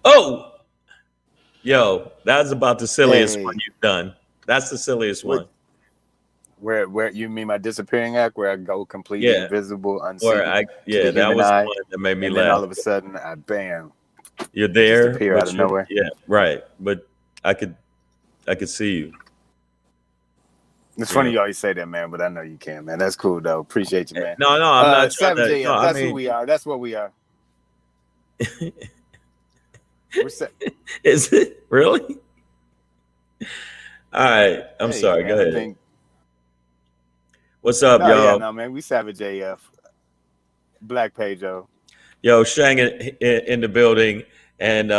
Oh, yo, that's about the silliest one you've done. That's the silliest one. Where you mean my disappearing act, where I go completely invisible, unseen? That was the one that made me laugh. And then all of a sudden, bam, you're there, just appear out of nowhere. Yeah, right. But I could see you. It's funny you always say that, man, but I know you can, man. That's cool, though. Appreciate you, man. No, I'm not trying Savage to. AF, that's who we are. That's what we are. Is it really? All right, I'm sorry. Man, go ahead. What's up, y'all? Yeah, no, man, we Savage AF. Black Pedro. Yo, Shang in the building, and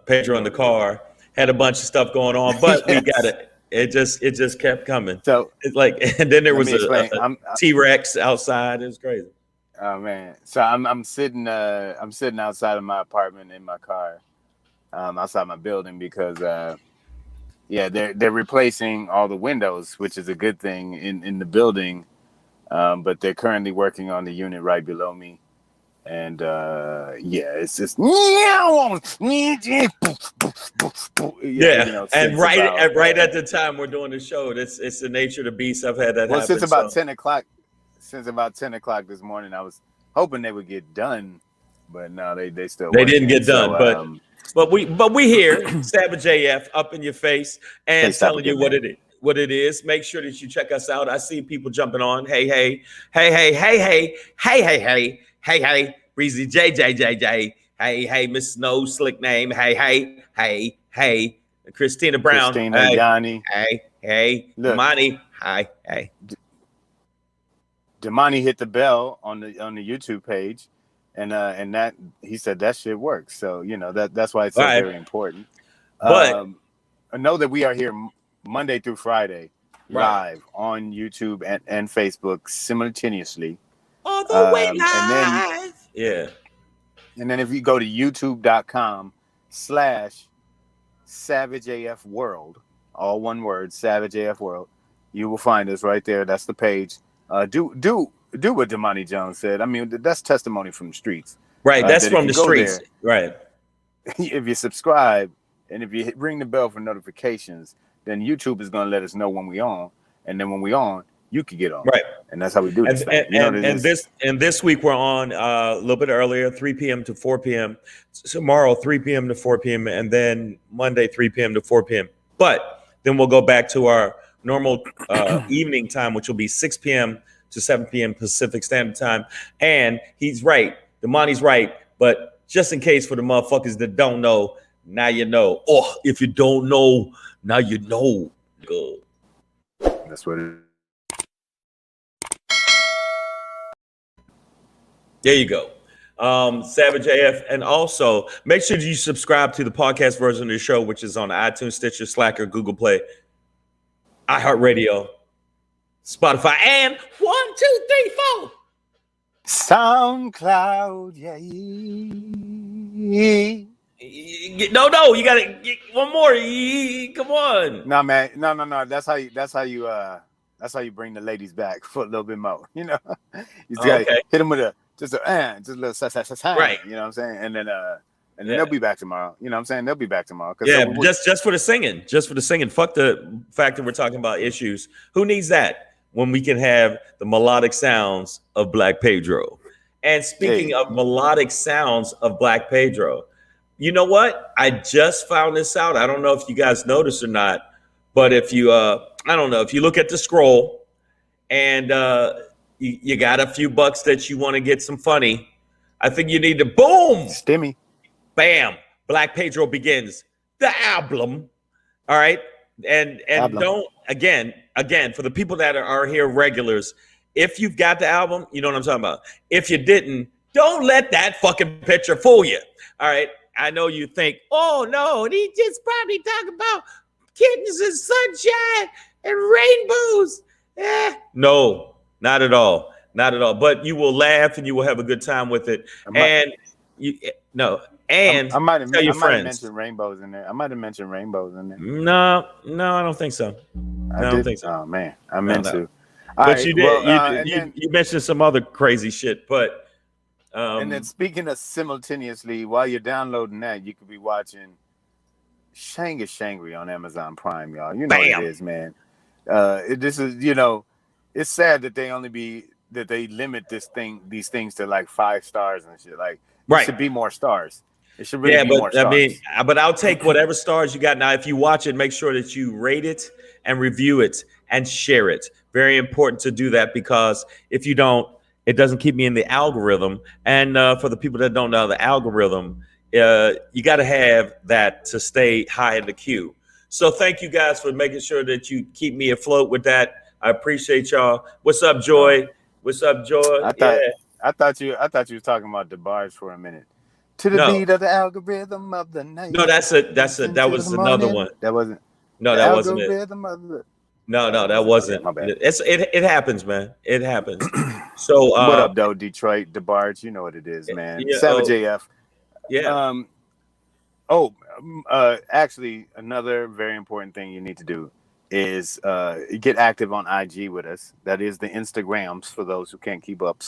Pedro in the car. Had a bunch of stuff going on, but we got it. It just kept coming. So it's like, and then there was a T-Rex outside. It was crazy. Oh man! So I'm sitting outside of my apartment in my car, outside my building because they're replacing all the windows, which is a good thing in the building, but they're currently working on the unit right below me, and it's just and right at the time we're doing the show, it's the nature of the beast. I've had that happen. Since about 10 o'clock. Since about 10 o'clock this morning, I was hoping they would get done, but no, they still. They didn't get done, but we here, Savage AF, up in your face and telling you what it is. Make sure that you check us out. I see people jumping on. Hey, Breezy JJJJ. Hey, Miss Snow, slick name. Hey, Christina Brown. Christina, Yanni. Hey, Monty. Hey. Damani hit the bell on the YouTube page, and that he said that shit works. So that's why it's so very important. But know that we are here Monday through Friday, live on YouTube and Facebook simultaneously. All the way live. And then if you go to youtube.com/SavageAFWorld, all one word, Savage AF World, you will find us right there. That's the page. Do what Damani Jones said. I mean, that's testimony from the streets. Right, that's from the streets. Right. If you subscribe and if you ring the bell for notifications, then YouTube is going to let us know when we on, and then when we on, you can get on. Right. And that's how we do this. And this week we're on a little bit earlier, 3 p.m. to 4 p.m. Tomorrow, 3 p.m. to 4 p.m. And then Monday, 3 p.m. to 4 p.m. But then we'll go back to our normal evening time, which will be 6 p.m. to 7 p.m. Pacific Standard Time. And he's right. Damani's right. But just in case for the motherfuckers that don't know, now you know. Or if you don't know, now you know. Good. That's what it is. There you go. Savage AF. And also, make sure you subscribe to the podcast version of the show, which is on iTunes, Stitcher, Slacker, Google Play, iHeartRadio, Spotify, and 1, 2, 3, 4 SoundCloud. No, you gotta get one more. Come on. No, man. No. That's how you bring the ladies back for a little bit more. You gotta hit them with just a little right. You know what I'm saying? And then they'll be back tomorrow. You know what I'm saying? They'll be back tomorrow. Just for the singing. Just for the singing. Fuck the fact that we're talking about issues. Who needs that when we can have the melodic sounds of Black Pedro? And speaking of melodic sounds of Black Pedro, you know what? I just found this out. I don't know if you guys noticed or not, but if you if you look at the scroll and you got a few bucks that you want to get some funny, I think you need to boom. Stimmy. Bam. Black Pedro begins the album. All right. And don't again, for the people that are here regulars, if you've got the album, you know what I'm talking about. If you didn't, Don't let that fucking picture fool you. All right. I know you think, oh no, he just probably talking about kittens and sunshine and rainbows. No, not at all. Not at all. But you will laugh and you will have a good time with it. And you no, and I might have tell your friends. mentioned rainbows in there. I might have mentioned rainbows in there. No, I don't think so. I don't think so. Oh man, I meant to. But right, you did. Well, you mentioned some other crazy shit. But and then speaking of simultaneously, while you're downloading that, you could be watching SHANGRY on Amazon Prime, y'all. You know what it is, man. This is, it's sad that they limit these things to like 5 stars and shit. Like, it should be more stars. It should really be more stars. I mean, but I'll take whatever stars you got. Now, if you watch it, make sure that you rate it and review it and share it. Very important to do that, because if you don't, it doesn't keep me in the algorithm. And for the people that don't know the algorithm, you got to have that to stay high in the queue. So thank you guys for making sure that you keep me afloat with that. I appreciate y'all. What's up, Joy? What's up, Joy? I thought you were talking about the bars for a minute. To the beat of the algorithm of the night. No, that was another one. That wasn't. No, that wasn't it. No, that wasn't. My bad. It happens, man. It happens. So what up, though, Detroit, DeBarge? You know what it is, man. Savage AF. Yeah. Actually, another very important thing you need to do is get active on IG with us. That is the Instagrams for those who can't keep up.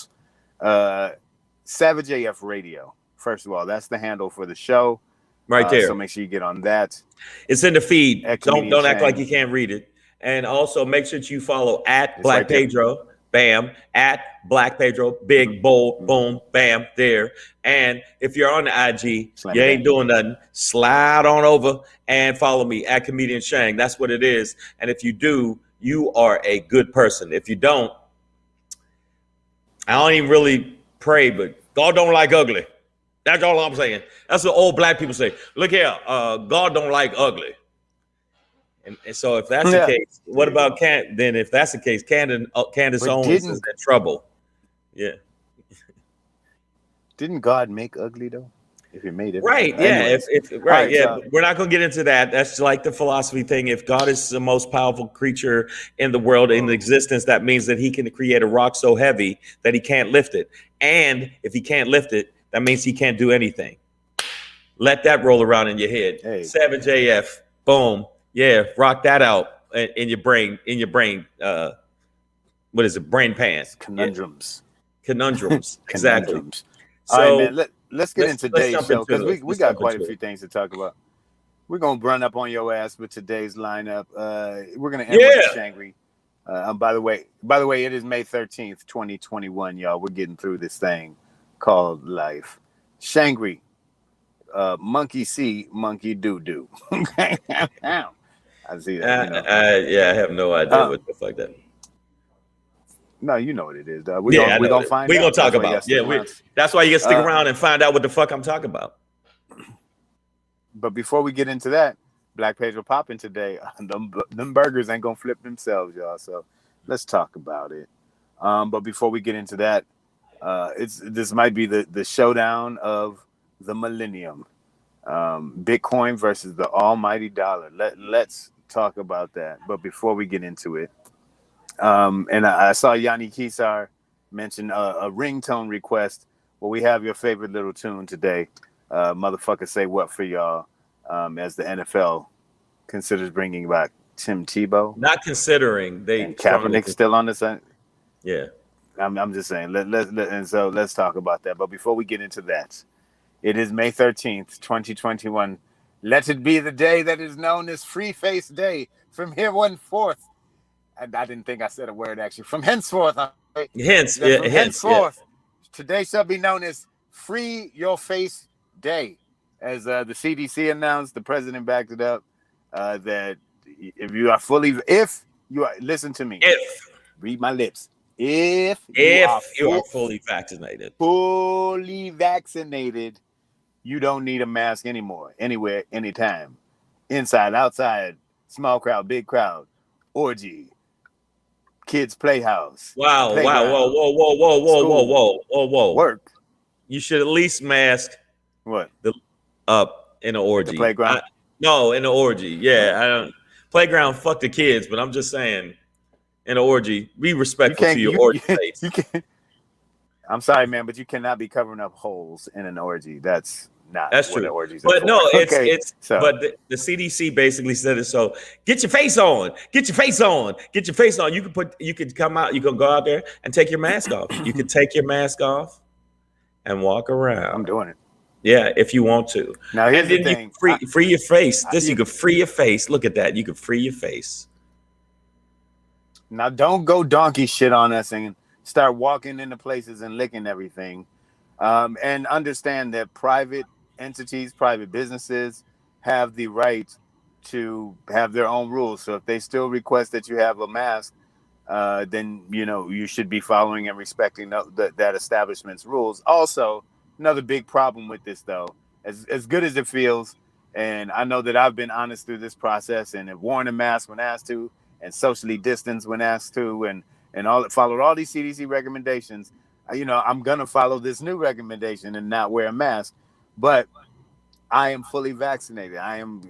Savage AF Radio. First of all, that's the handle for the show. Right there. So make sure you get on that. It's in the feed. Don't act like you can't read it. And also make sure that you follow at Black Pedro. Bam. At Black Pedro. Big, bold, boom, bam, there. And if you're on the IG, you ain't doing nothing, slide on over and follow me at Comedian Shang. That's what it is. And if you do, you are a good person. If you don't, I don't even really pray, but God don't like ugly. That's all I'm saying. That's what old black people say. Look here, God don't like ugly. And so if that's the case, what about then if that's the case, Candace Owens is in trouble. Yeah. Didn't God make ugly though? If he made it. Right. Yeah. We're not gonna get into that. That's like the philosophy thing. If God is the most powerful creature in the world, in existence, that means that he can create a rock so heavy that he can't lift it. And if he can't lift it, that means he can't do anything. Let that roll around in your head. Hey. Savage AF. Boom. Yeah, rock that out in your brain. What is it? Brain pans. Conundrums. Yeah. Conundrums. Exactly. Conundrums. So, all right, man. Let's get into today's show, because we got quite a few things to talk about. We're gonna run up on your ass with today's lineup. We're gonna end with SHANGRY. By the way, it is May 13th, 2021, y'all. We're getting through this thing called life. SHANGRY. Monkey see, monkey do. I see that. I have no idea what the fuck that. No, you know what it is, dog. We're gonna find out. We're gonna talk about. That's why you gotta stick around and find out what the fuck I'm talking about. But before we get into that, Black Pedro popping today. Them burgers ain't gonna flip themselves, y'all. So let's talk about it. But before we get into that, this might be the showdown of the millennium. Bitcoin versus the almighty dollar. Let's talk about that. But before we get into it, and I saw Yanni Kisar mention a ringtone request. Well, we have your favorite little tune today. Motherfucker say what for y'all, as the NFL considers bringing back Tim Tebow. Not considering. And Kaepernick still on the side. Yeah. I'm just saying, let's talk about that. But before we get into that, it is May 13th, 2021. Let it be the day that is known as Free Face Day. From here one forth. And I didn't think I said a word, actually. From henceforth. Henceforth. Today shall be known as Free Your Face Day. As the CDC announced, the president backed it up, that if you are listen to me. Read my lips. If you are fully vaccinated, you don't need a mask anymore, anywhere, anytime, inside, outside, small crowd, big crowd, orgy, kids playhouse. Wow! Playground, wow! Whoa! school, work, you should at least mask What? the up in an orgy. The playground? No, in an orgy. Yeah, I don't playground. Fuck the kids, but I'm just saying, in an orgy, be respectful to your orgy space. You can't. I'm sorry, man, but you cannot be covering up holes in an orgy. That's That's what true. an orgies But are no, for. it's so. But the CDC basically said it. So get your face on, get your face on, get your face on. You can come out, you can go out there and take your mask off. You can take your mask off and walk around. I'm doing it. Yeah, if you want to. Now here's and then the thing. You can free your face. You can free your face. Look at that. You can free your face. Now don't go donkey shit on us and start walking into places and licking everything. And understand that private entities, private businesses have the right to have their own rules. So if they still request that you have a mask, then you should be following and respecting that establishment's rules. Also, another big problem with this, though, as good as it feels, and I know that I've been honest through this process and have worn a mask when asked to, and socially distanced when asked to, and followed all these CDC recommendations. I'm gonna follow this new recommendation and not wear a mask, but I am fully vaccinated. I am,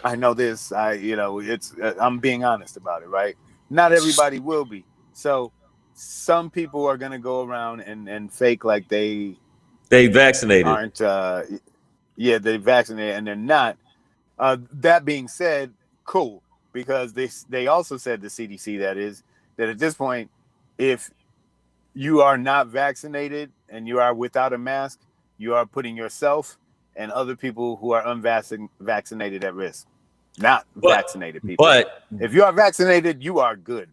I know this. I'm being honest about it, right? Not everybody will be. So some people are gonna go around and fake like they vaccinated. Aren't they vaccinated and they're not. That being said, cool, because they also said, the CDC, that at this point, if you are not vaccinated and you are without a mask, you are putting yourself and other people who are unvaccinated at risk. Not vaccinated people. But if you are vaccinated, you are good.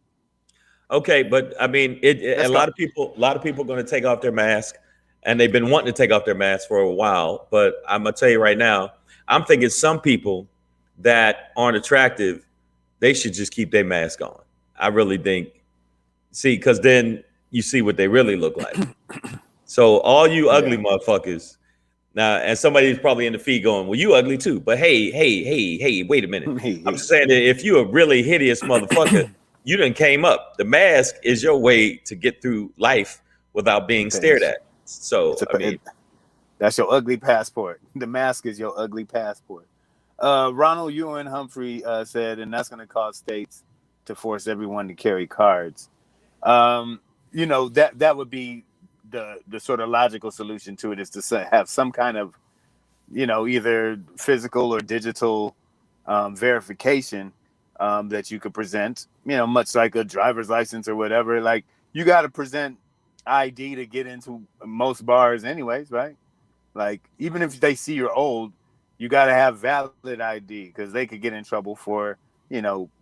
Okay, but I mean, a lot of people are going to take off their mask, and they've been wanting to take off their mask for a while. But I'm gonna tell you right now, I'm thinking some people that aren't attractive, they should just keep their mask on. I really think, because then you see what they really look like. So all you ugly motherfuckers now, and somebody's probably in the feed going, well, you ugly too. But hey, wait a minute. I'm just saying that if you're a really hideous motherfucker, you done came up. The mask is your way to get through life without being stared at. So that's your ugly passport. The mask is your ugly passport. Ronald Ewan Humphrey said, and that's going to cause states to force everyone to carry cards. That would be the sort of logical solution to it, is to have some kind of, either physical or digital verification that you could present, much like a driver's license or whatever. Like, you got to present ID to get into most bars anyways, right? Like, even if they see you're old, you got to have valid ID, because they could get in trouble for,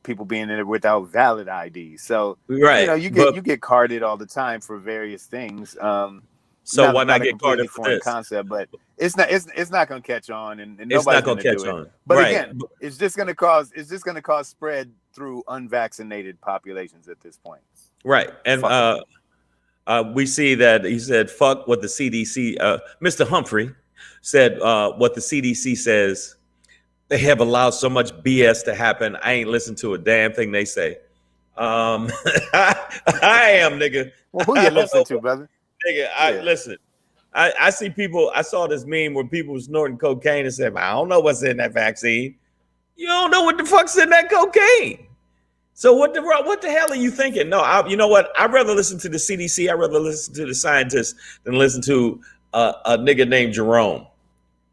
people being in there without valid ID. So, right. you get carded all the time for various things. So why not get carded for this concept? But it's not going to catch on, and it's not going to catch on. But again, it's just going to cause spread through unvaccinated populations at this point. Right. And we see that he said, fuck what the CDC, Mr. Humphrey said, what the CDC says. They have allowed so much BS to happen. I ain't listened to a damn thing they say. I am, nigga. Well, who you listen to, brother? Nigga, listen. I see people. I saw this meme where people were snorting cocaine and said, I don't know what's in that vaccine. You don't know what the fuck's in that cocaine. So what the hell are you thinking? No, you know what? I'd rather listen to the CDC. I'd rather listen to the scientists than listen to a nigga named Jerome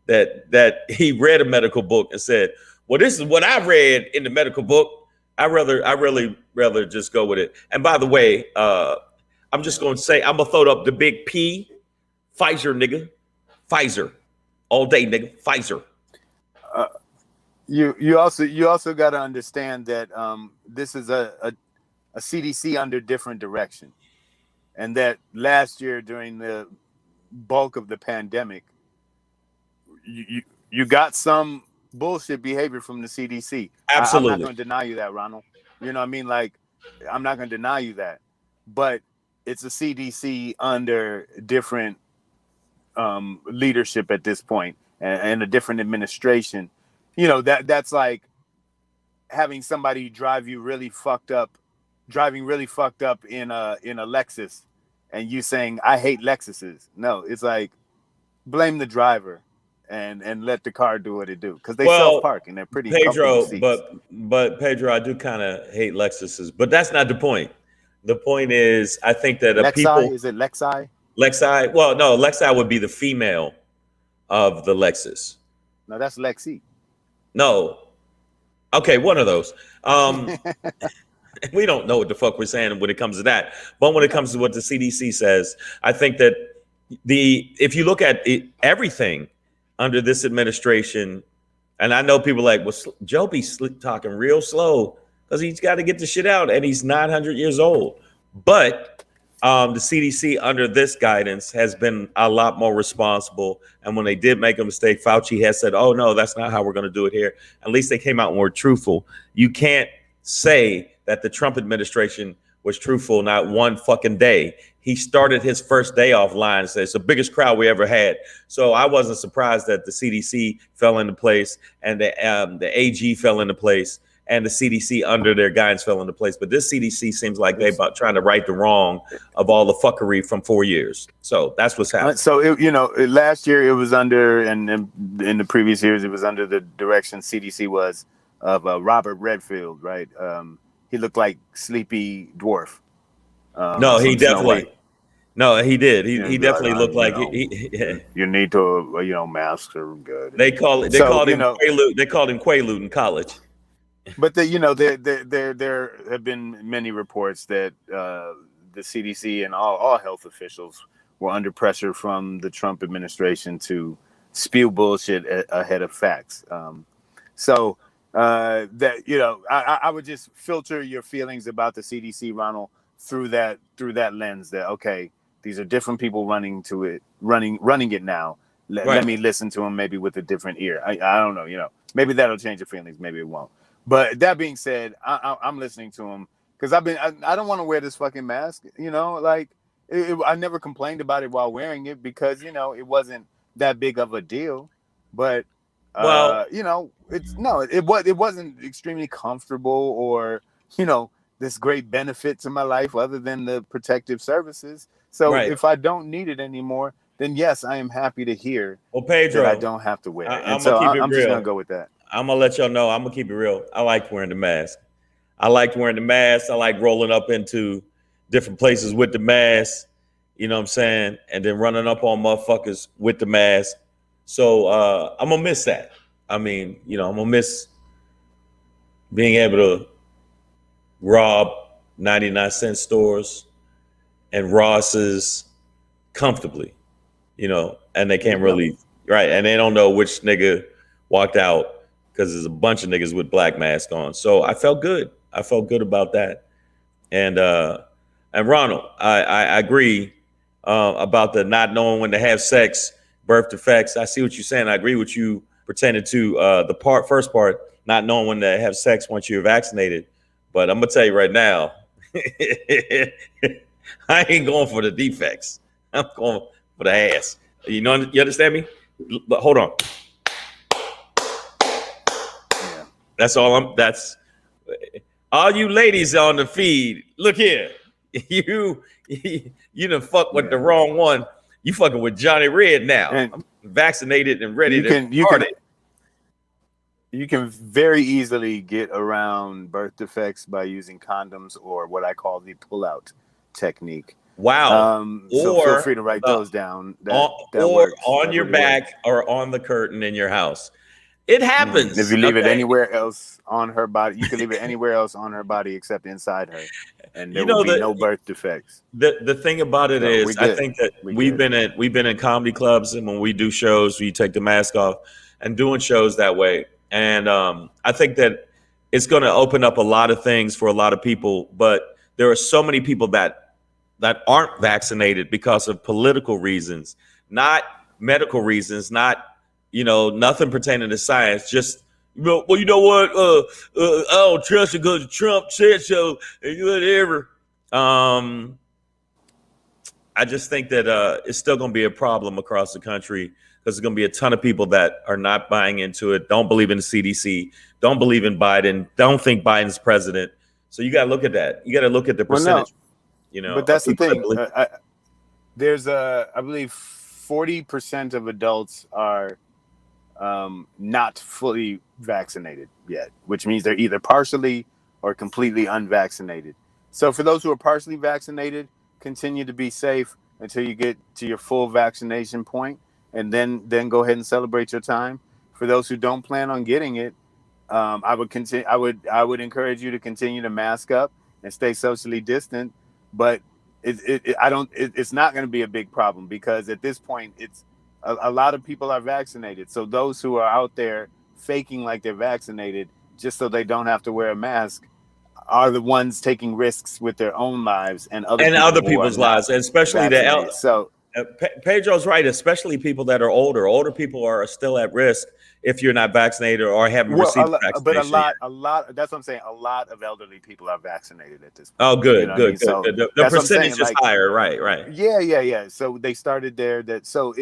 that he read a medical book and said, well, this is what I read in the medical book. I really rather just go with it. And by the way, I'm just going to say, I'm going to throw up the big P, Pfizer, nigga. Pfizer. All day, nigga. Pfizer. You also got to understand that this is a CDC under different direction, and that last year during the bulk of the pandemic, you got some bullshit behavior from the CDC. Absolutely. I'm not going to deny you that, Ronald. You know what I mean? Like, I'm not going to deny you that, but it's a CDC under different leadership at this point, and a different administration. That's like having somebody driving really fucked up in a Lexus, and you saying I hate Lexuses. No, it's like blame the driver and let the car do what it do, because they self-park and they're pretty comfortable Pedro, seats. but Pedro, I do kind of hate Lexuses, but that's not the point. The point is, I think that Is it Lexi? Lexi. Well, no, Lexi would be the female of the Lexus. No, that's Lexi. No. Okay, one of those. We don't know what the fuck we're saying when it comes to that. But when it comes to what the CDC says, I think that if you look at everything under this administration, and I know people like, well, Joe be talking real slow because he's got to get the shit out and he's 900 years old. But the CDC under this guidance has been a lot more responsible. And when they did make a mistake, Fauci has said, oh, no, that's not how we're going to do it here. At least they came out and were truthful. You can't say that the Trump administration was truthful not one fucking day. He started his first day off line and said it's the biggest crowd we ever had. So I wasn't surprised that the CDC fell into place and the AG fell into place and the CDC under their guidance fell into place. But this CDC seems like they're about trying to right the wrong of all the fuckery from 4 years. So that's what's happening. So, last year it was under, and in the previous years, it was under the direction CDC was of Robert Redfield, right? He looked like Sleepy Dwarf. No, he definitely. No, he did. He definitely looked like you need to, masks are good. They called him Quaalude. They called him Quaalude in college. But there have been many reports that the CDC and all health officials were under pressure from the Trump administration to spew bullshit ahead of facts. I would just filter your feelings about the CDC, Ronald, through that lens. That okay, these are different people running it now. Let me listen to them maybe with a different ear. I don't know, maybe that'll change your feelings, maybe it won't. But that being said, I'm listening to him because I don't want to wear this fucking mask. I never complained about it while wearing it because it wasn't that big of a deal. But it wasn't extremely comfortable or this great benefit to my life other than the protective services. So if I don't need it anymore, then yes, I am happy to hear Pedro, that I don't have to wear it. I'm just gonna go with that. I'm gonna let y'all know. I'm gonna keep it real. I like wearing the mask. I liked wearing the mask. I like rolling up into different places with the mask. You know what I'm saying? And then running up on motherfuckers with the mask. So I'm gonna miss that. I mean, I'm gonna miss being able to rob 99-cent stores and Ross's comfortably, and they can't really, right? And they don't know which nigga walked out because there's a bunch of niggas with black masks on. So I felt good. I felt good about that. And Ronald, I agree about the not knowing when to have sex, birth defects. I see what you're saying. I agree with you pertaining to the first part, not knowing when to have sex once you're vaccinated. But I'm gonna tell you right now, I ain't going for the defects. I'm going for the ass. You understand me? But hold on. Yeah. That's all you ladies on the feed. Look here. You done fuck with the wrong one. You fucking with Johnny Red now. I'm vaccinated and ready to party. You can very easily get around birth defects by using condoms or what I call the pull-out technique. Wow. So feel free to write those down. That or on your back or on the curtain in your house. It happens. If you leave it anywhere else on her body, you can leave it anywhere else on her body except inside her. And there will be no birth defects. The thing about it is, I think that we've been in comedy clubs, and when we do shows, we take the mask off and doing shows that way. And I think that it's going to open up a lot of things for a lot of people. But there are so many people that aren't vaccinated because of political reasons, not medical reasons, not nothing pertaining to science. Just well, you know what? I don't trust it because Trump said so, and whatever. I just think that it's still going to be a problem across the country because there's going to be a ton of people that are not buying into it, don't believe in the CDC, don't believe in Biden, don't think Biden's president. So you got to look at that. You got to look at the percentage. But that's the thing. there's I believe 40% of adults are not fully vaccinated yet, which means they're either partially or completely unvaccinated. So for those who are partially vaccinated, continue to be safe until you get to your full vaccination point, and then go ahead and celebrate your time. For those who don't plan on getting it, I would continue. I would encourage you to continue to mask up and stay socially distant. But it's not going to be a big problem, because at this point, it's a lot of people are vaccinated. So those who are out there faking like they're vaccinated just so they don't have to wear a mask are the ones taking risks with their own lives and other people's lives, and especially Pedro's right, especially people that are older. Older people are still at risk if you're not vaccinated or haven't received vaccination. But a lot. That's what I'm saying. A lot of elderly people are vaccinated at this point. Oh, good, you know good. So the percentage is higher, right? Yeah. So they started there. So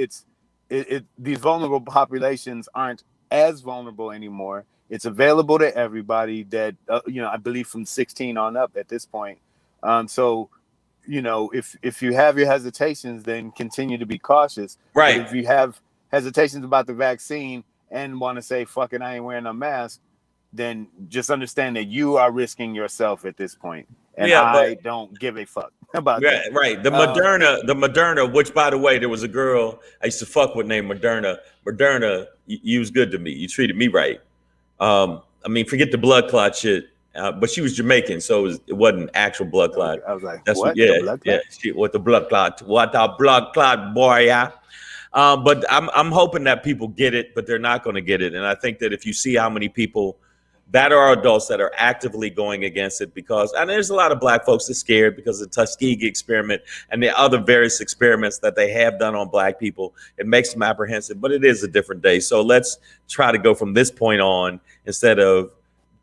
these vulnerable populations aren't as vulnerable anymore. It's available to everybody that I believe from 16 on up at this point. So if you have your hesitations, then continue to be cautious. Right. But if you have hesitations about the vaccine and want to say, fuck it, I ain't wearing a mask, then just understand that you are risking yourself at this point. And I don't give a fuck about that. Right. The Moderna, which, by the way, there was a girl I used to fuck with named Moderna. Moderna, you was good to me. You treated me right. I mean, forget the blood clot shit. But she was Jamaican, so it wasn't actual blood clot. I was like, that's what? What the blood clot? What the blood clot, boy? Yeah. But I'm hoping that people get it, but they're not going to get it. And I think that if you see how many people that are adults that are actively going against it, and there's a lot of black folks that are scared because of the Tuskegee experiment and the other various experiments that they have done on black people, it makes them apprehensive. But it is a different day, so let's try to go from this point on instead of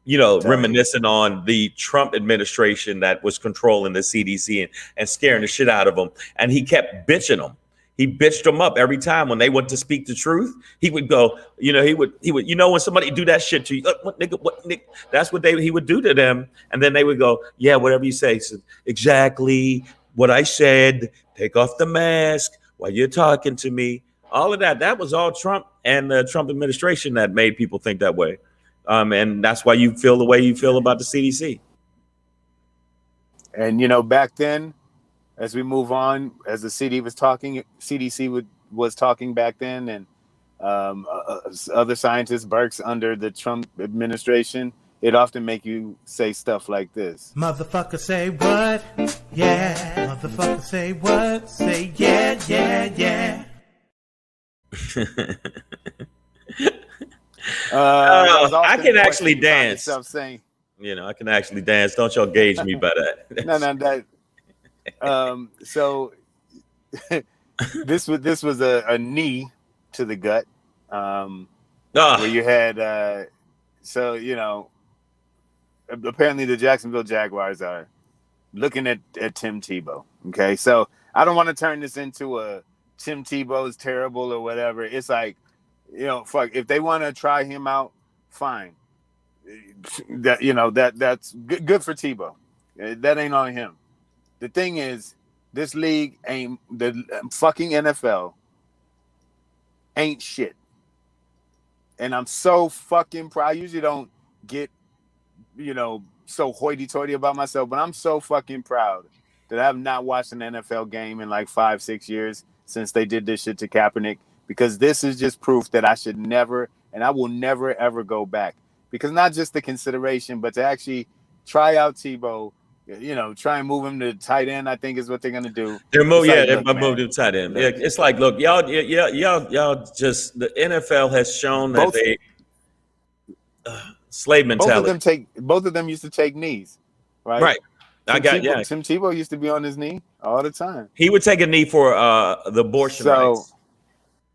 reminiscing on the Trump administration that was controlling the CDC and scaring the shit out of them. And he kept bitching them. He bitched them up every time when they went to speak the truth. He would go, he would, when somebody do that shit to you, what nigga, that's what he would do to them. And then they would go, yeah, whatever you say. So, exactly what I said. Take off the mask while you're talking to me. All of that. That was all Trump and the Trump administration that made people think that way. And that's why you feel the way you feel about the CDC. And, back then, as we move on, as the CDC was talking back then, and other scientists, Burks under the Trump administration, it often make you say stuff like this. Motherfucker say what? Yeah. Motherfucker say what? Say yeah. I can actually dance. Saying, I can actually dance. Don't y'all gauge me by that. No, that. So this was a knee to the gut, where you had apparently the Jacksonville Jaguars are looking at Tim Tebow. Okay, so I don't want to turn this into a Tim Tebow is terrible or whatever. It's like, fuck, if they want to try him out, fine. That's good for Tebow. That ain't on him. The thing is, this league ain't, the fucking NFL ain't shit. And I'm so fucking proud. I usually don't get, so hoity-toity about myself, but I'm so fucking proud that I have not watched an NFL game in like 5-6 years since they did this shit to Kaepernick, because this is just proof that I should never, and I will never, ever go back. Because not just the consideration, but to actually try out Tebow, try and move him to tight end, I think is what they're gonna do. They're move to tight end. Yeah, it's like, look, y'all just, the NFL has shown that they slave mentality. Both of them used to take knees, right? Right. Tim Tebow used to be on his knee all the time. He would take a knee for the abortion rights.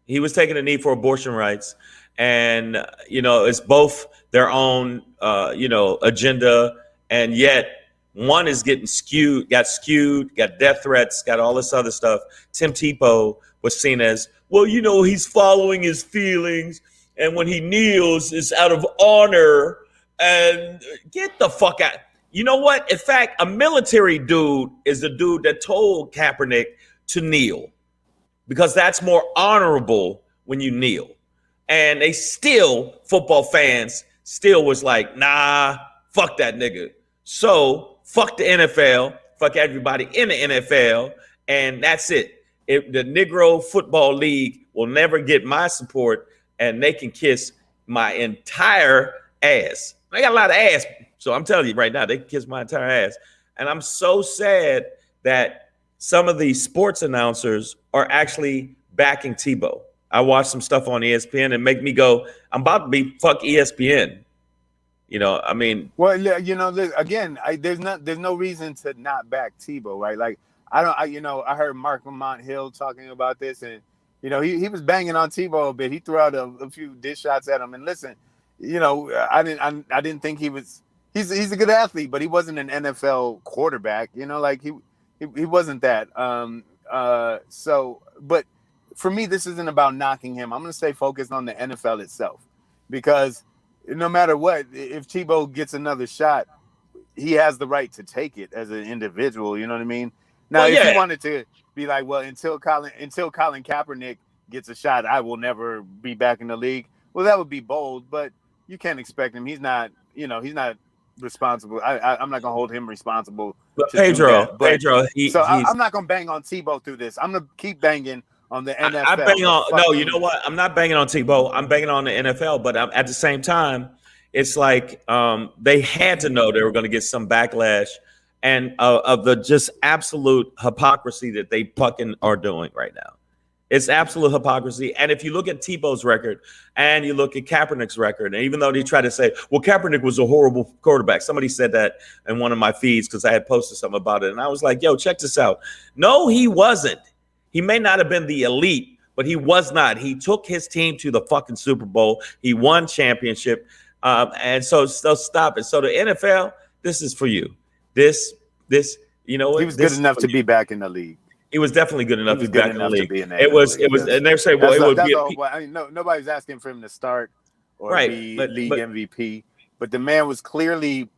He was taking a knee for abortion rights, and it's both their own agenda, and yet one is getting got death threats, got all this other stuff. Tim Tebow was seen as, well, he's following his feelings, and when he kneels, it's out of honor. And get the fuck out. You know what? In fact, a military dude is the dude that told Kaepernick to kneel because that's more honorable when you kneel. And they still, football fans still was like, nah, fuck that nigga. So fuck the NFL, fuck everybody in the NFL, and that's it. The Negro Football League will never get my support, and they can kiss my entire ass. I got a lot of ass, so I'm telling you right now, they can kiss my entire ass. And I'm so sad that some of these sports announcers are actually backing Tebow. I watched some stuff on ESPN and make me go, I'm about to be fuck ESPN. You know, I mean, well, you know, again, there's no reason to not back Tebow, right? Like, I heard Mark Lamont Hill talking about this, and you know, he was banging on Tebow a bit. He threw out a few dish shots at him, and listen, you know, I didn't think he's a good athlete, but he wasn't an NFL quarterback, you know, like he wasn't that. So, but for me, this isn't about knocking him. I'm going to stay focused on the NFL itself, because no matter what, if Tebow gets another shot, he has the right to take it as an individual. You know what I mean? Now, if he wanted to be like, well, until Colin Kaepernick gets a shot, I will never be back in the league. Well, that would be bold, but you can't expect him. He's not responsible. I'm not going to hold him responsible. But Pedro, I'm not going to bang on Tebow through this. I'm going to keep banging on the NFL. I bang on. No, you know what? I'm not banging on Tebow. I'm banging on the NFL. But at the same time, it's like they had to know they were going to get some backlash and of the just absolute hypocrisy that they fucking are doing right now. It's absolute hypocrisy. And if you look at Tebow's record and you look at Kaepernick's record, and even though they try to say, well, Kaepernick was a horrible quarterback. Somebody said that in one of my feeds because I had posted something about it. And I was like, yo, check this out. No, he wasn't. He may not have been the elite, but he was not. He took his team to the fucking Super Bowl. He won championship. And so stop it. So the NFL, this is for you. This, you know what? He was good enough to be back in the league. He was definitely good enough to be back in the league. It was, and they're saying, well, it would be. Nobody's asking for him to start or be league MVP, but the man was clearly,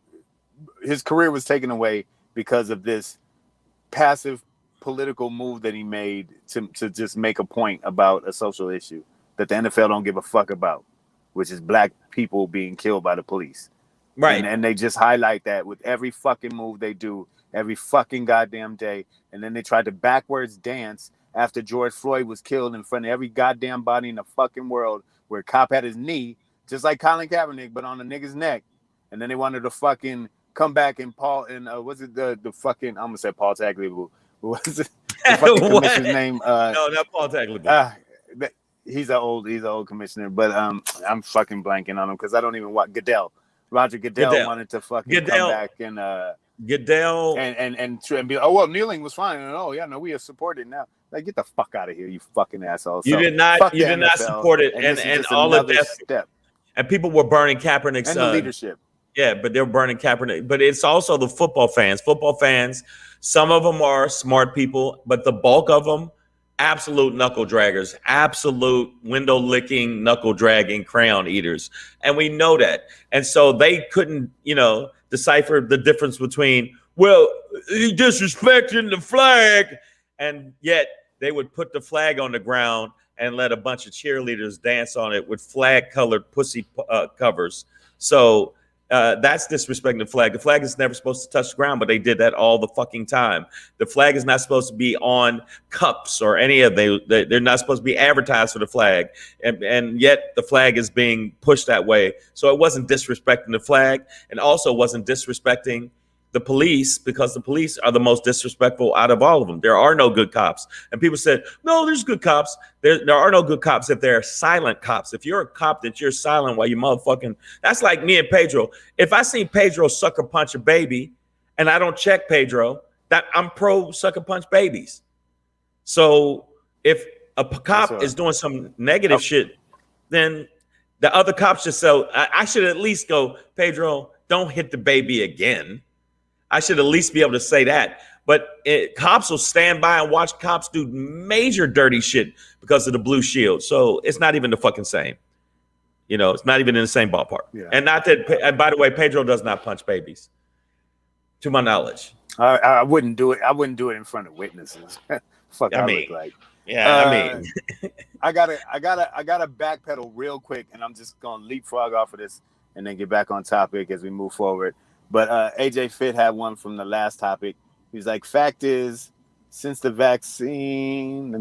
his career was taken away because of this passive political move that he made to just make a point about a social issue that the NFL don't give a fuck about, which is black people being killed by the police. Right. And they just highlight that with every fucking move they do, every fucking goddamn day. And then they tried to backwards dance after George Floyd was killed in front of every goddamn body in the fucking world, where a cop had his knee, just like Colin Kaepernick, but on the nigga's neck. And then they wanted to fucking come back and was it the fucking, I'm gonna say Paul Tagliabue. What was it? The fucking commissioner's name? No, not Paul Tagliabue. He's an old commissioner, but I'm fucking blanking on him because I don't even watch Goodell. Roger Goodell wanted to fucking come back and Goodell and be, oh well, kneeling was fine, and oh yeah, no, we have supported now. Like, get the fuck out of here, you fucking asshole. You did not support it, and all of that step. And people were burning Kaepernick's and the leadership. Yeah, but they're burning Kaepernick. But it's also the football fans. Football fans, some of them are smart people, but the bulk of them, absolute knuckle draggers, absolute window licking, knuckle dragging, crayon eaters. And we know that. And so they couldn't, decipher the difference between, well, he disrespecting the flag, and yet they would put the flag on the ground and let a bunch of cheerleaders dance on it with flag-colored pussy covers. So that's disrespecting the flag. The flag is never supposed to touch the ground, but they did that all the fucking time. The flag is not supposed to be on cups or any of they're not supposed to be advertised for the flag. And yet the flag is being pushed that way. So it wasn't disrespecting the flag, and also wasn't disrespecting the police, because the police are the most disrespectful out of all of them. There are no good cops. And people said, no, there's good cops. There are no good cops if they're silent cops. If you're a cop that you're silent while you motherfucking, that's like me and Pedro. If I see Pedro sucker punch a baby and I don't check Pedro, that I'm pro sucker punch babies. So if a cop is doing some negative shit, then the other cops just say, I should at least go, Pedro, don't hit the baby again. I should at least be able to say that. But cops will stand by and watch cops do major dirty shit because of the blue shield. So it's not even the fucking same. It's not even in the same ballpark. Yeah. And not that, and by the way, Pedro does not punch babies, to my knowledge. I wouldn't do it. I wouldn't do it in front of witnesses. Fuck, I I mean, look like. yeah, I gotta backpedal real quick, and I'm just gonna leapfrog off of this and then get back on topic as we move forward. But AJ Fit had one from the last topic. He's like, fact is, since the vaccine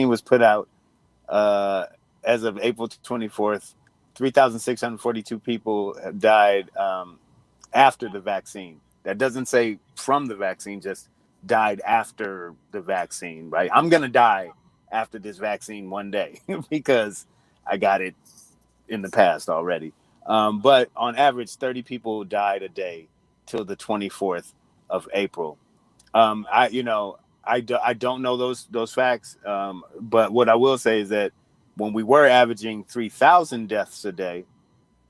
was put out, as of April 24th, 3,642 people have died after the vaccine. That doesn't say from the vaccine, just died after the vaccine, right? I'm gonna die after this vaccine one day because I got it in the past already. But on average, 30 people died a day till the 24th of April. I don't know those facts, but what I will say is that when we were averaging 3,000 deaths a day,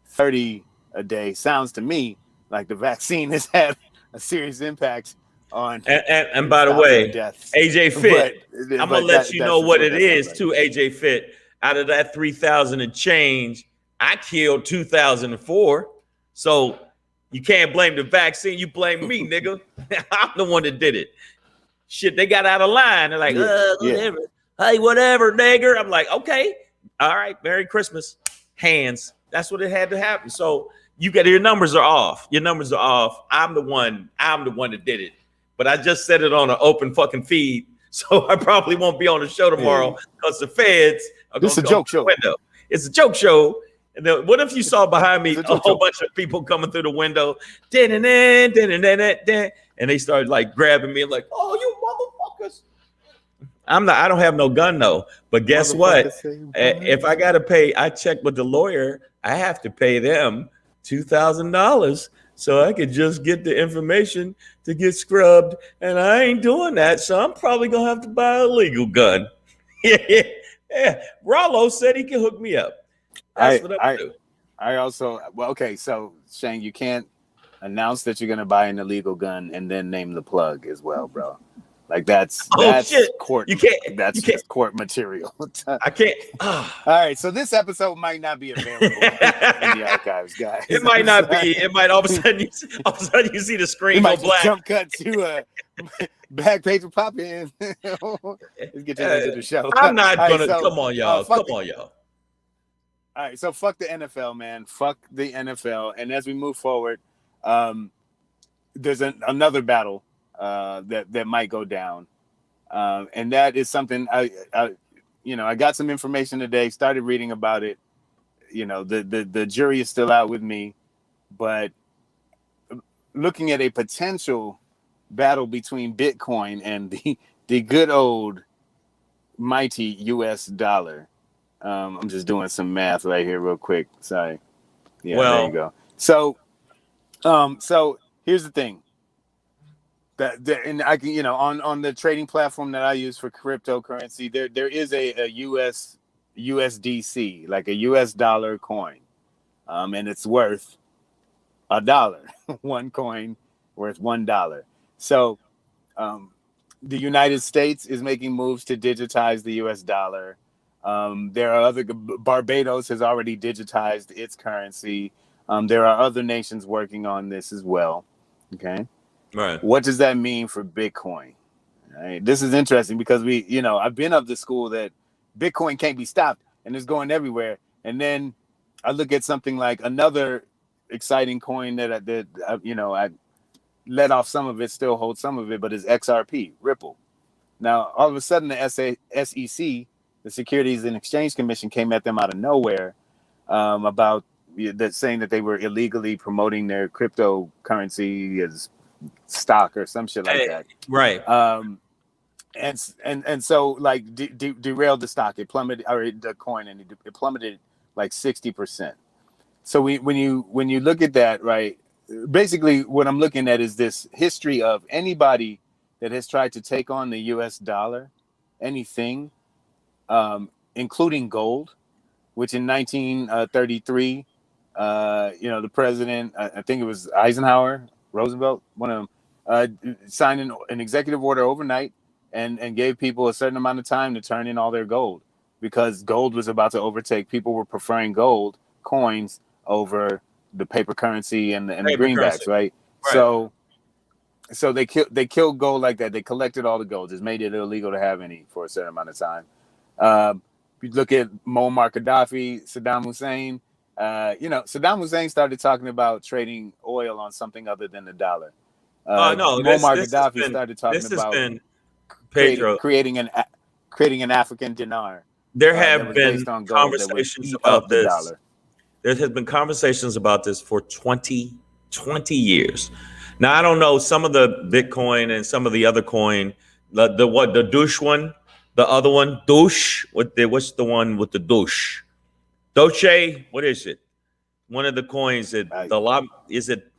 30 a day sounds to me like the vaccine has had a serious impact on. and by the way, deaths. AJ Fit, I'm gonna let you know what it is like. too. AJ Fit, out of that 3,000 and change, I killed 2,004. So you can't blame the vaccine. You blame me, nigga. I'm the one that did it. Shit, they got out of line. They're like, whatever. Hey, whatever, nigger. I'm like, okay, all right, Merry Christmas. Hands. That's what it had to happen. So you got your numbers are off. Your numbers are off. I'm the one that did it. But I just said it on an open fucking feed, so I probably won't be on the show tomorrow because the feds are going to come through the window. It's a joke show. And then, what if you saw behind me a whole bunch of people coming through the window, and they started like grabbing me, like, "Oh, you motherfuckers!" I don't have no gun though. But guess what? If I gotta pay, I checked with the lawyer. I have to pay them $2,000 so I could just get the information to get scrubbed, and I ain't doing that. So I'm probably gonna have to buy a legal gun. Yeah. Rollo said he can hook me up. That's what I do. I also, well, okay, so Shang, you can't announce that you're gonna buy an illegal gun and then name the plug as well, bro. Like that's shit. Court. You can't. That's just court material. I can't. All right, so this episode might not be available in the archives, guys. It might not be. It might all of a sudden you see the screen go black. Jump cut to back page will pop in. Let's get to the show. I'm not gonna. Come on, y'all. Come on, y'all. All right, so fuck the NFL, man. Fuck the NFL. And as we move forward, there's another battle that might go down, and that is something I got some information today. Started reading about it. You know, the jury is still out with me, but looking at a potential battle between Bitcoin and the good old mighty U.S. dollar. I'm just doing some math right here real quick. Sorry. Yeah, well, there you go. So here's the thing. And I can, on the trading platform that I use for cryptocurrency, there is a USDC, like a US dollar coin. And it's worth $1. One coin worth $1. So the United States is making moves to digitize the US dollar. There are Barbados has already digitized its currency. There are other nations working on this as well. Okay. Right. What does that mean for Bitcoin? Right. This is interesting because I've been of the school that Bitcoin can't be stopped and it's going everywhere. And then I look at something like another exciting coin that I let off some of it, still hold some of it, but is XRP, Ripple. Now, all of a sudden, the SEC, the Securities and Exchange Commission, came at them out of nowhere about that, saying that they were illegally promoting their cryptocurrency as stock or some shit like that. Right. And so like derailed the stock. It plummeted, or the coin, and it plummeted like 60%. So when you look at that, right, basically what I'm looking at is this history of anybody that has tried to take on the US dollar, anything, including gold, which in 1933, the president, I think it was Eisenhower, Roosevelt, one of them, signed an executive order overnight and gave people a certain amount of time to turn in all their gold, because gold was about to overtake. People were preferring gold coins over the paper currency and the greenbacks, right? So so they killed gold like that. They collected all the gold, just made it illegal to have any for a certain amount of time. You look at Muammar Gaddafi, Saddam Hussein. Saddam Hussein started talking about trading oil on something other than the dollar. No, Muammar Gaddafi started talking about Pedro creating an African dinar. There that have was been based on gold that would conversations eat about up the this. dollar. There has been conversations about this for 20 years. Now, I don't know some of the Bitcoin and some of the other coin, the douche one, the other one, douche. What's the one with the douche? Doche, what is it? One of the coins is it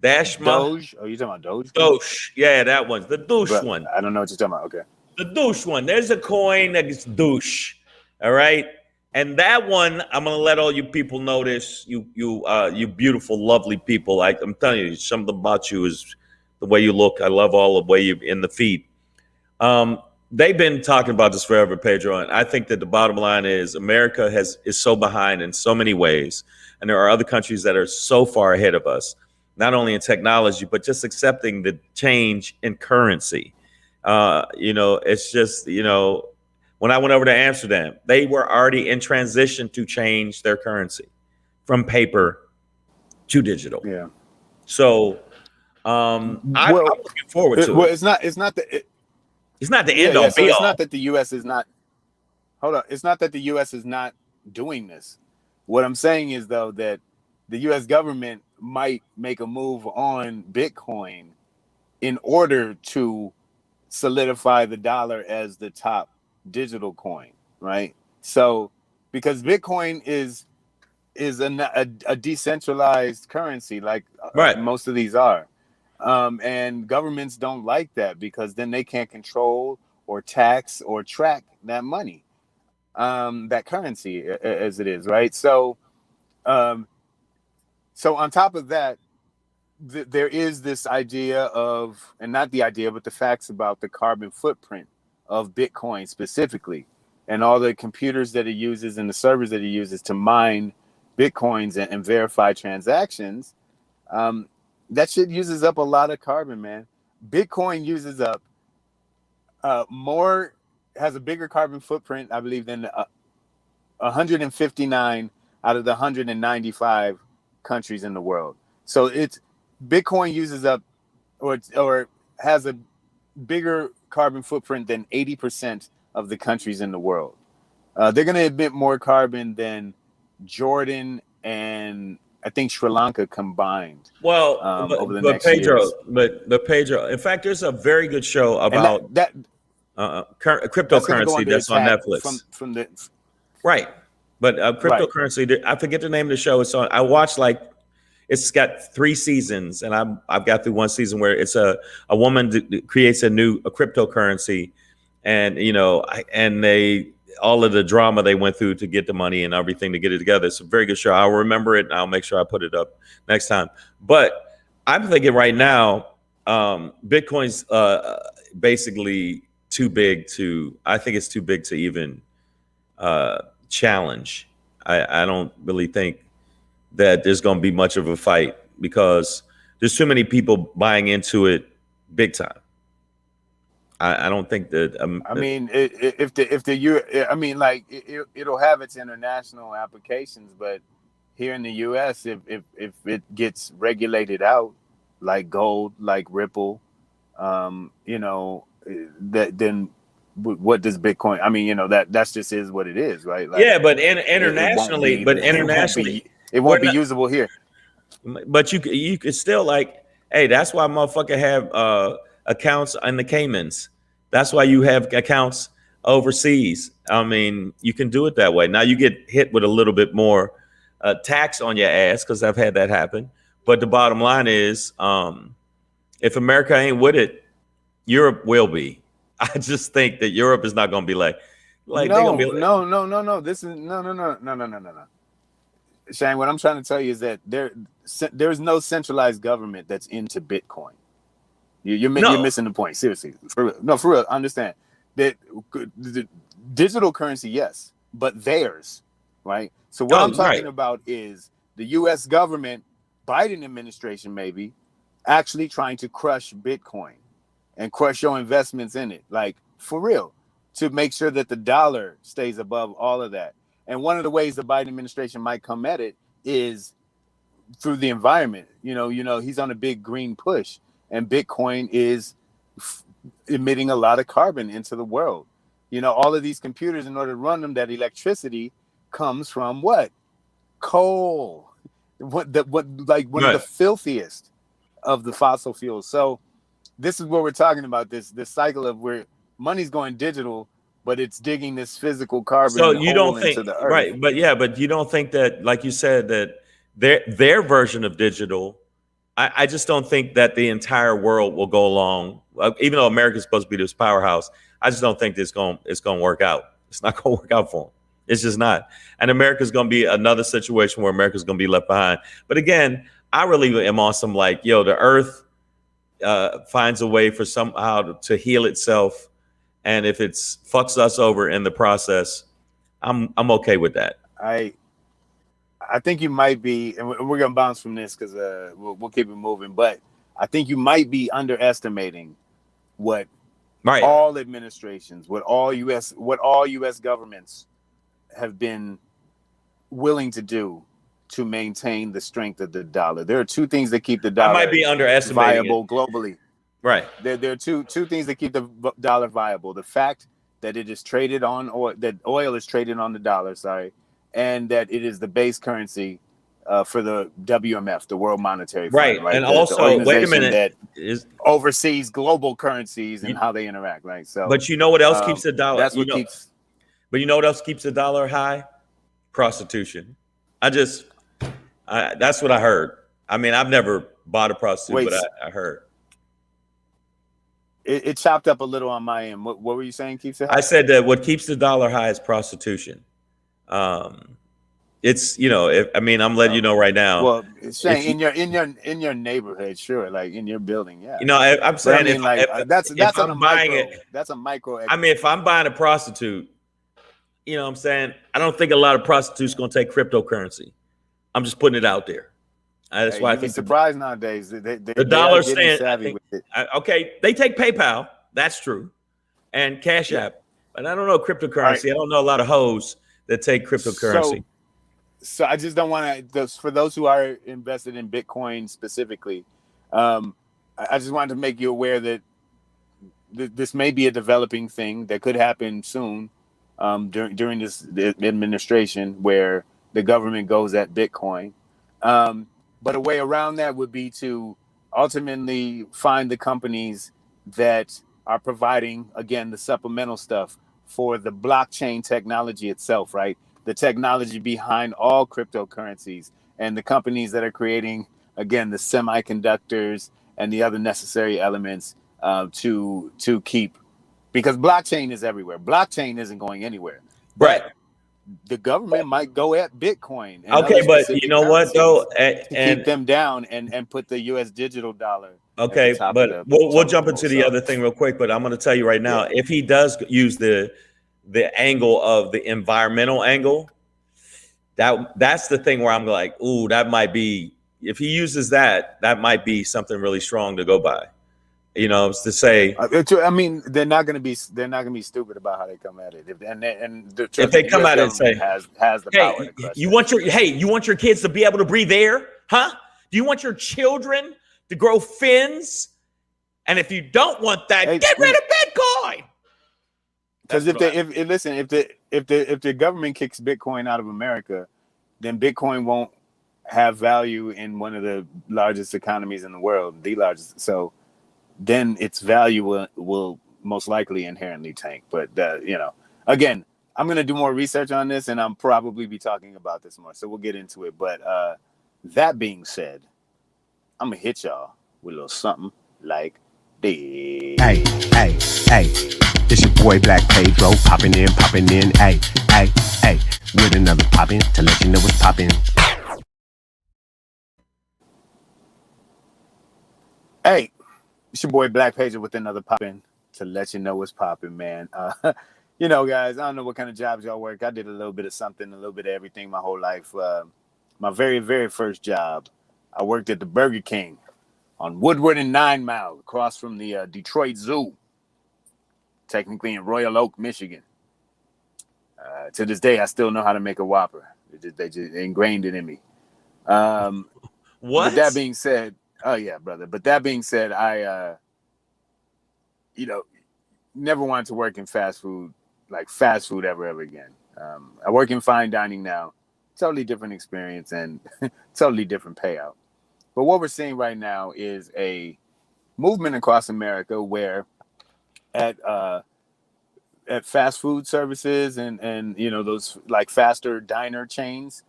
Dashma? Doge? Oh, you talking about Doge? Doge. Yeah, that one. The douche one. I don't know what you're talking about. Okay. The douche one. There's a coin that is douche. All right. And that one, I'm gonna let all you people know this. You beautiful, lovely people. I'm telling you, something about you is the way you look. I love all the way you in the feed. They've been talking about this forever, Pedro, and I think that the bottom line is America is so behind in so many ways, and there are other countries that are so far ahead of us, not only in technology but just accepting the change in currency. It's just when I went over to Amsterdam, they were already in transition to change their currency from paper to digital. Yeah. So I'm looking forward to it. It's not the end all be all. It's not that the U.S. is not. Hold on. It's not that the U.S. is not doing this. What I'm saying is, though, that the U.S. government might make a move on Bitcoin in order to solidify the dollar as the top digital coin, right? So, because Bitcoin is a decentralized currency, like most of these are. And governments don't like that because then they can't control or tax or track that money, that currency as it is, right? So on top of that, there is this idea of, and not the idea, but the facts about the carbon footprint of Bitcoin specifically, and all the computers that it uses and the servers that it uses to mine Bitcoins and verify transactions. That shit uses up a lot of carbon, man. Bitcoin uses up has a bigger carbon footprint, I believe, than 159 out of the 195 countries in the world. So Bitcoin uses up or has a bigger carbon footprint than 80% of the countries in the world. They're going to emit more carbon than Jordan and I think Sri Lanka combined. Well, over the but next Pedro, years. but Pedro. In fact, there's a very good show about cryptocurrency that's on Netflix. From the right, but cryptocurrency. Right. I forget the name of the show. It's on. I watched it's got 3 seasons, and I've got through one season where it's a woman creates a cryptocurrency, and all of the drama they went through to get the money and everything to get it together. It's a very good show. I'll remember it and I'll make sure I put it up next time. But I'm thinking right now, Bitcoin's basically too big I think it's too big to even challenge. I don't really think that there's going to be much of a fight because there's too many people buying into it big time. I don't think that. It'll have its international applications, but here in the U.S., if it gets regulated out, like gold, like Ripple, then what does Bitcoin? I mean, that's just is what it is, right? Like, yeah, but internationally, it won't be usable here. But you could still hey, that's why motherfucker have accounts in the Caymans. That's why you have accounts overseas. I mean, you can do it that way. Now you get hit with a little bit more tax on your ass because I've had that happen. But the bottom line is, if America ain't with it, Europe will be. I just think that Europe is not going to be like they're going to be no. This is no. Shane, what I'm trying to tell you is that there's no centralized government that's into Bitcoin. You're missing the point. Seriously, for real. I understand that the digital currency, yes, but theirs, right? So what I'm talking about is the U.S. government, Biden administration, maybe actually trying to crush Bitcoin and crush your investments in it, like for real, to make sure that the dollar stays above all of that. And one of the ways the Biden administration might come at it is through the environment. He's on a big green push, and Bitcoin is emitting a lot of carbon into the world. All of these computers, in order to run them, that electricity comes from what? Coal. One of the filthiest of the fossil fuels. So this is what we're talking about, this cycle of where money's going digital, but it's digging this physical carbon so you hole don't think, into the earth. right? But you don't think that, like you said, that their version of digital, I just don't think that the entire world will go along. Even though America's supposed to be this powerhouse, I just don't think it's going to work out. It's not going to work out for them. It's just not. And America's going to be another situation where America's going to be left behind. But again, I really am on some like, the earth finds a way for somehow to heal itself. And if it fucks us over in the process, I'm okay with that. I think you might be, and we're going to bounce from this because we'll keep it moving. But I think you might be underestimating what all administrations, what all U.S. governments have been willing to do to maintain the strength of the dollar. There are two things that keep the dollar I might be underestimating viable globally. Right. There are two things that keep the dollar viable. The fact that it is traded on, or that oil is traded on the dollar, and that it is the base currency for the WMF, the World Monetary Fund, right? And also, wait a minute, that oversees global currencies and how they interact, right? So, but you know what else keeps the dollar? That's what keeps. But you know what else keeps the dollar high? Prostitution. That's what I heard. I mean, I've never bought a prostitute, but I heard. It chopped up a little on my end. What were you saying, keeps it high? I said that what keeps the dollar high is prostitution. It's I'm letting you know right now. Well, it's saying in your neighborhood, sure, like in your building, yeah. I'm saying that's on a micro. That's a micro. I mean, if I'm buying a prostitute, I'm saying I don't think a lot of prostitutes going to take cryptocurrency. I'm just putting it out there. That's why I think surprised nowadays. The dollar stand. Okay, they take PayPal. That's true, and Cash App. But I don't know cryptocurrency. Right. I don't know a lot of hoes that take cryptocurrency. So I just don't want to. For those who are invested in Bitcoin specifically, I just wanted to make you aware that this may be a developing thing that could happen soon during this administration, where the government goes at Bitcoin. But a way around that would be to ultimately find the companies that are providing, again, the supplemental stuff for the blockchain technology itself, right? The technology behind all cryptocurrencies, and the companies that are creating, again, the semiconductors and the other necessary elements to keep, because blockchain is everywhere. Blockchain isn't going anywhere. Right. The government might go at Bitcoin. Okay, but you know what though, and keep them down and put the U.S. digital dollar. Okay, but we'll jump into the other thing real quick. But I'm going to tell you right now, if he does use the angle of the environmental angle, that's the thing where I'm like, ooh, that might be. If he uses that might be something really strong to go by. It's to say. I mean, they're not going to be stupid about how they come at it. If they come at it and say, has the power to crush you want your kids to be able to breathe air, huh? Do you want your children to grow fins? And if you don't want that, get rid of Bitcoin. Because if the government kicks Bitcoin out of America, then Bitcoin won't have value in one of the largest economies in the world, the largest. So then its value will most likely inherently tank. But again, I'm gonna do more research on this, and I'll probably be talking about this more. So we'll get into it. But that being said, I'm gonna hit y'all with a little something like this. Hey, it's your boy Black Pedro popping in. Hey, with another poppin' to let you know what's poppin'. Hey, it's your boy Black Pedro with another poppin' to let you know what's poppin', man. Guys, I don't know what kind of jobs y'all work. I did a little bit of something, a little bit of everything my whole life. My very, very first job, I worked at the Burger King on Woodward and 9 Mile, across from the Detroit Zoo, technically in Royal Oak, Michigan. To this day, I still know how to make a Whopper. They just ingrained it in me. What? But that being said, oh yeah, brother. But that being said, I, never wanted to work in fast food ever again. I work in fine dining now. Totally different experience and totally different payout. But what we're seeing right now is a movement across America where at fast food services and those like faster diner chains,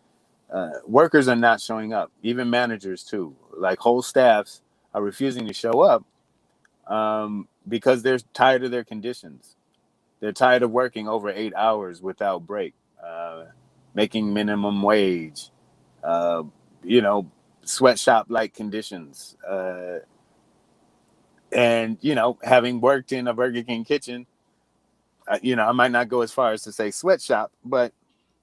workers are not showing up. Even managers too. Like whole staffs are refusing to show up because they're tired of their conditions. They're tired of working over 8 hours without break, making minimum wage, sweatshop-like conditions. And, having worked in a Burger King kitchen, I might not go as far as to say sweatshop, but,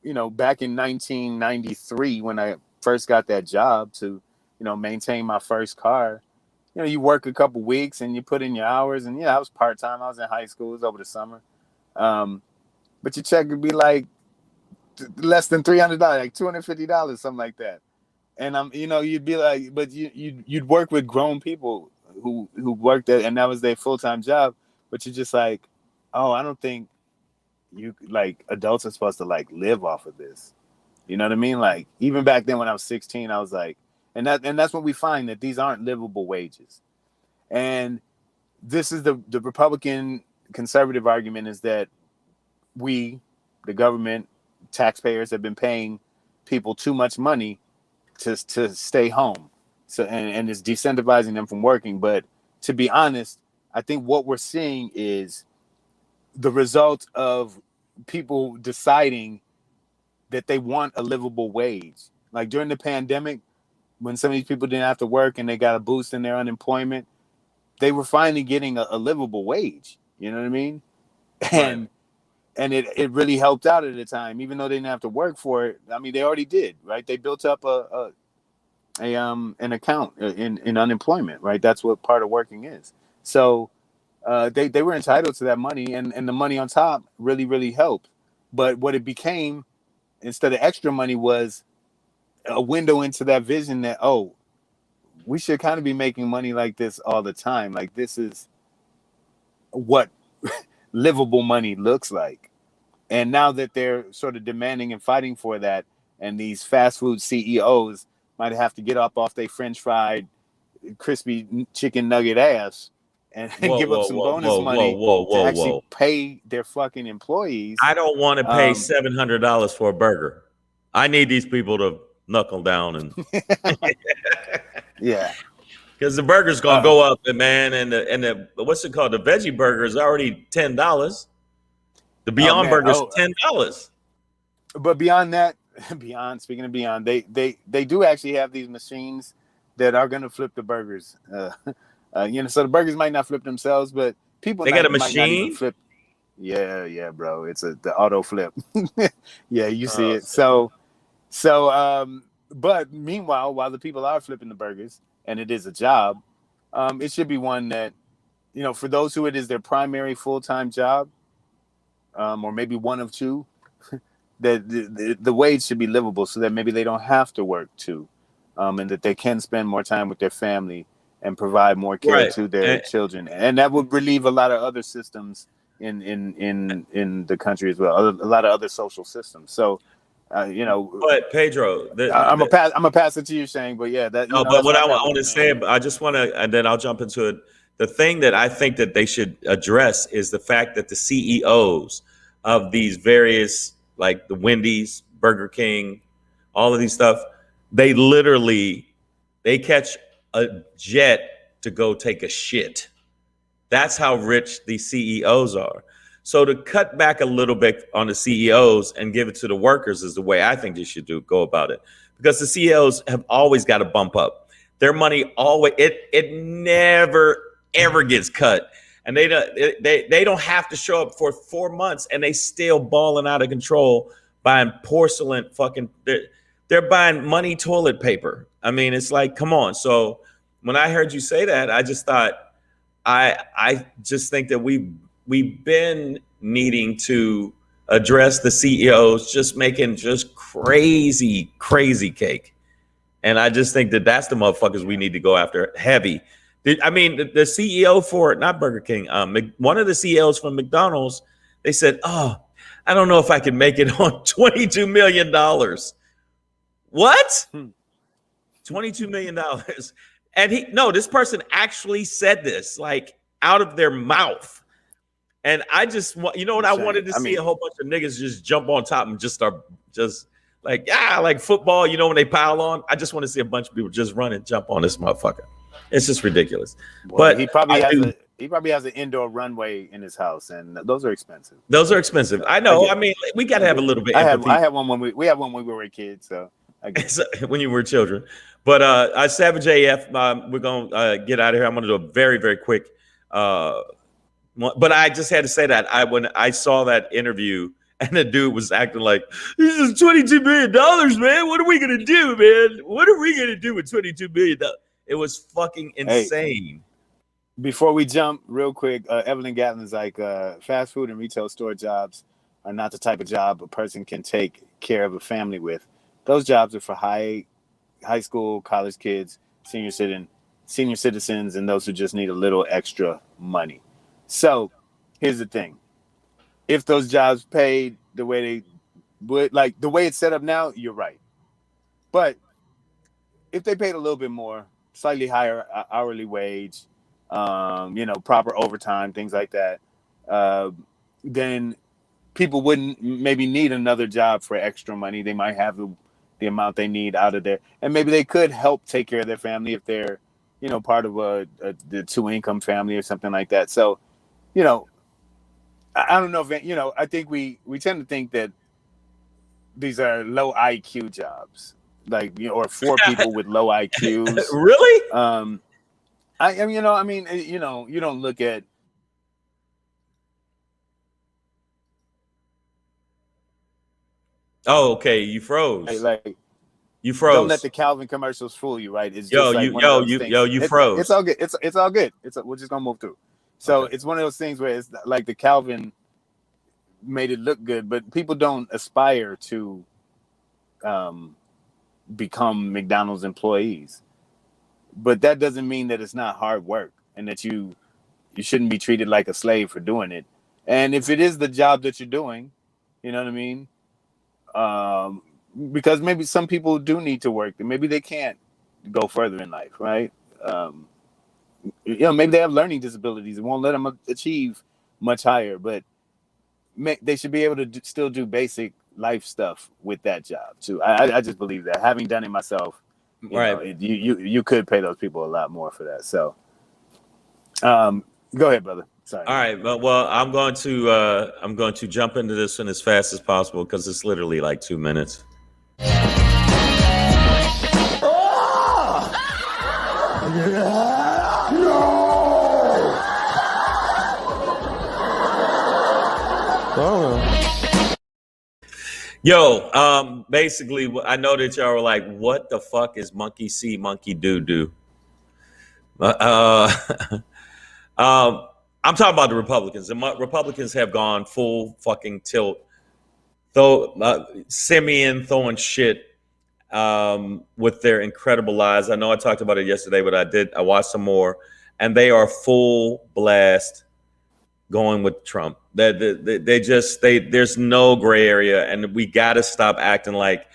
back in 1993, when I first got that job to, maintain my first car, you work a couple weeks and you put in your hours. And, I was part-time. I was in high school. It was over the summer. But your check would be like less than $300, like $250, something like that. And you'd be like, but you'd work with grown people who worked at, and that was their full-time job. But you're just like, oh, I don't think adults are supposed to live off of this. You know what I mean? Like even back then when I was 16, I was like, and that's when we find that these aren't livable wages. And this is the Republican conservative argument, is that we, the government, taxpayers, have been paying people too much money to stay home. So and it's decentivizing them from working. But to be honest, I think what we're seeing is the result of people deciding that they want a livable wage. Like during the pandemic, when some of these people didn't have to work and they got a boost in their unemployment, they were finally getting a livable wage. You know what I mean? And it really helped out at the time, even though they didn't have to work for it. I mean, they already did, right? They built up an account in unemployment, right? That's what part of working is. So they were entitled to that money, and the money on top really, really helped. But what it became, instead of extra money, was a window into that vision that, oh, we should kind of be making money like this all the time. Like this is what livable money looks like. And now that they're sort of demanding and fighting for that, and these fast food CEOs might have to get up off their French fried, crispy chicken nugget ass and give up some bonus money to actually pay their fucking employees. I don't want to pay $700 for a burger. I need these people to knuckle down and yeah, because the burger's gonna go up, man, and the what's it called? The veggie burger is already $10. The Beyond Burger is $10. But beyond that, speaking of Beyond, they do actually have these machines that are gonna flip the burgers. So the burgers might not flip themselves, but people got a machine. Flip. Yeah, bro. It's the auto flip. Yeah, you see it. So, but meanwhile, while the people are flipping the burgers, and it is a job, it should be one that, for those who it is their primary full-time job, or maybe one of two, that the wage should be livable, so that maybe they don't have to work too, and that they can spend more time with their family and provide more care to their children, and that would relieve a lot of other systems in the country as well, a lot of other social systems. So. But Pedro, I'm gonna pass it to you, Shang. But yeah, that. But what I want to say, I just want to, and then I'll jump into it. The thing that I think that they should address is the fact that the CEOs of these various, like the Wendy's, Burger King, all of these stuff, they catch a jet to go take a shit. That's how rich these CEOs are. So to cut back a little bit on the CEOs and give it to the workers is the way I think they should go about it. Because the CEOs have always got to bump up. Their money always, it never, ever gets cut. And they don't have to show up for 4 months and they still balling out of control buying porcelain they're buying money toilet paper. I mean, it's like, come on. So when I heard you say that, I just thought, I just think that we've been needing to address the CEOs just making just crazy cake. And I just think that that's the motherfuckers we need to go after heavy. I mean, the CEO for not Burger King, one of the CEOs from McDonald's, they said, "Oh, I don't know if I can make it on $22 million." What? $22 million. And this person actually said this, like, out of their mouth. And I just want, you know what, I wanted to see a whole bunch of niggas just jump on top and just start like football, when they pile on. I just want to see a bunch of people just run and jump on this motherfucker. It's just ridiculous. Well, but he probably has an indoor runway in his house, and those are expensive. I know. I mean, we got to have a little bit. I had one when we had one when we were kids. So I guess. When you were children. But Savage AF, we're gonna get out of here. I'm gonna do a very, very quick. But I just had to say that when I saw that interview and the dude was acting like, "This is $22 million, man. What are we gonna do, man? What are we gonna do with $22 million?" It was fucking insane. Hey, before we jump, real quick, Evelyn Gatlin's like, fast food and retail store jobs are not the type of job a person can take care of a family with. Those jobs are for high school, college kids, senior citizens, and those who just need a little extra money. So here's the thing. If those jobs paid the way they would, like the way it's set up now, you're right. But if they paid a little bit more, slightly higher hourly wage, proper overtime, things like that, then people wouldn't maybe need another job for extra money. They might have the amount they need out of there, and maybe they could help take care of their family if they're, part of the 2-income family or something like that. So, I don't know if, I think we tend to think that these are low IQ jobs, like, or for people with low IQs. Really? You don't look at. Oh, okay. You froze. You froze. Don't let the Calvin commercials fool you, right? It's just you froze. It's all good. It's all good. We're just gonna move through. So It's one of those things where it's like the Calvin made it look good, but people don't aspire to become McDonald's employees. But that doesn't mean that it's not hard work and that you shouldn't be treated like a slave for doing it. And if it is the job that you're doing, you know what I mean? Because maybe some people do need to work, and maybe they can't go further in life, right? Maybe they have learning disabilities. It won't let them achieve much higher, but they should be able to still do basic life stuff with that job too. I just believe that, having done it myself, you could pay those people a lot more for that. So, go ahead, brother. Sorry. All right. Well, I'm going to jump into this one as fast as possible because it's literally like 2 minutes. Yo, basically, I know that y'all were like, "What the fuck is monkey see, monkey do?" I'm talking about the Republicans. The Republicans have gone full fucking tilt. Simeon throwing shit with their incredible lies. I know I talked about it yesterday, but I watched some more, and they are full blast going with Trump. There's no gray area, and we got to stop acting like,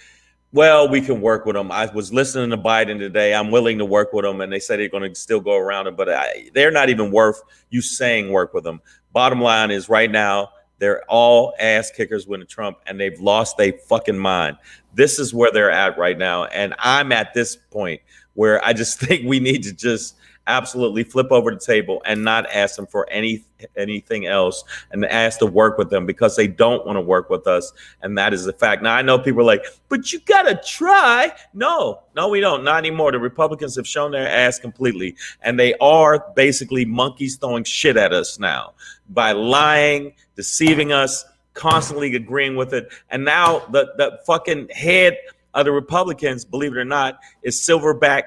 well, we can work with them. I was listening to Biden today. I'm willing to work with them, and they said they're going to still go around them, but they're not even worth you saying work with them. Bottom line is, right now, they're all ass kickers with Trump, and they've lost their fucking mind. This is where they're at right now, and I'm at this point where I just think we need to just absolutely flip over the table and not ask them for anything else, and ask to work with them, because they don't want to work with us, and that is the fact. Now, I know people are like, but you gotta try. No, we don't. Not anymore. The Republicans have shown their ass completely, and they are basically monkeys throwing shit at us now by lying, deceiving us, constantly agreeing with it. And now the fucking head of the Republicans, believe it or not, is Silverback